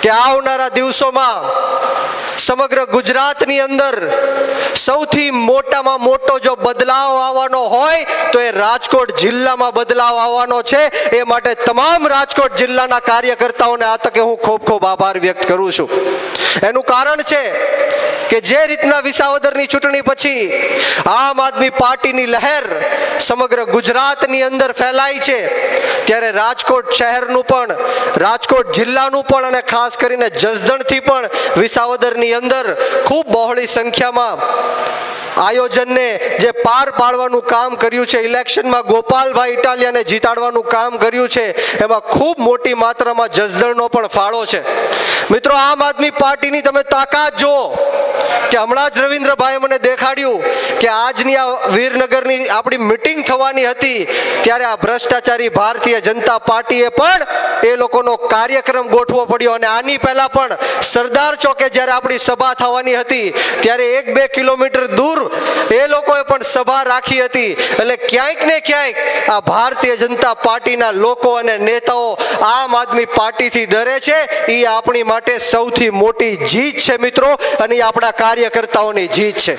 કે આવનારા દિવસોમાં સમગ્ર ગુજરાતની અંદર સૌથી મોટામાં મોટો જો બદલાવ આવવાનો હોય તો એ રાજકોટ જિલ્લામાં બદલાવ આવવાનો છે। એ માટે તમામ રાજકોટ જિલ્લાના કાર્યકર્તાઓને આ તકે હું ખૂબ ખૂબ આભાર વ્યક્ત કરું છું। એનું કારણ છે કે જે રીતના વિસાવદરની ચૂંટણી પછી આમ આદમી પાર્ટીની લહેર સમગ્ર ગુજરાતની અંદર ફેલાઈ છે, ત્યારે રાજકોટ શહેરનું પણ, રાજકોટ જિલ્લાનું પણ અને ખાસ કરીને જસદણથી પણ વિસાવદરની અંદર ખૂબ બહોળી સંખ્યામાં આયોજનને જે પાર પાડવાનું કામ કર્યું છે, ઇલેક્શનમાં ગોપાલભાઈ ઇટાલિયાને જીતાડવાનું કામ કર્યું છે, એમાં ખૂબ મોટી માત્રામાં જસદણનો પણ ફાળો છે। મિત્રો, આમ આદમી પાર્ટીની તમે તાકાત જુઓ કે હમણાં જ રવિન્દ્રભાઈએ મને દેખાડ્યું કે આજની આ વીરનગરની આપણી મીટિંગ થવાની હતી ત્યારે આ ભ્રષ્ટાચારી ભારતીય જનતા પાર્ટીએ પણ એ લોકોનો કાર્યક્રમ ગોઠવો પડ્યો, અને આની પહેલા પણ સરદાર ચોકે જ્યારે આપણી સભા થવાની હતી ત્યારે 1-2 કિલોમીટર દૂર એ લોકોએ પણ સભા રાખી હતી। એટલે ક્યાંક ને ક્યાંક આ ભારતીય જનતા પાર્ટીના લોકો અને નેતાઓ આમ આદમી પાર્ટીથી ડરે છે। એ આપણી માટે સૌથી મોટી જીત છે મિત્રો, અને એ આપણા કાર્યકર્તાઓની જીત છે।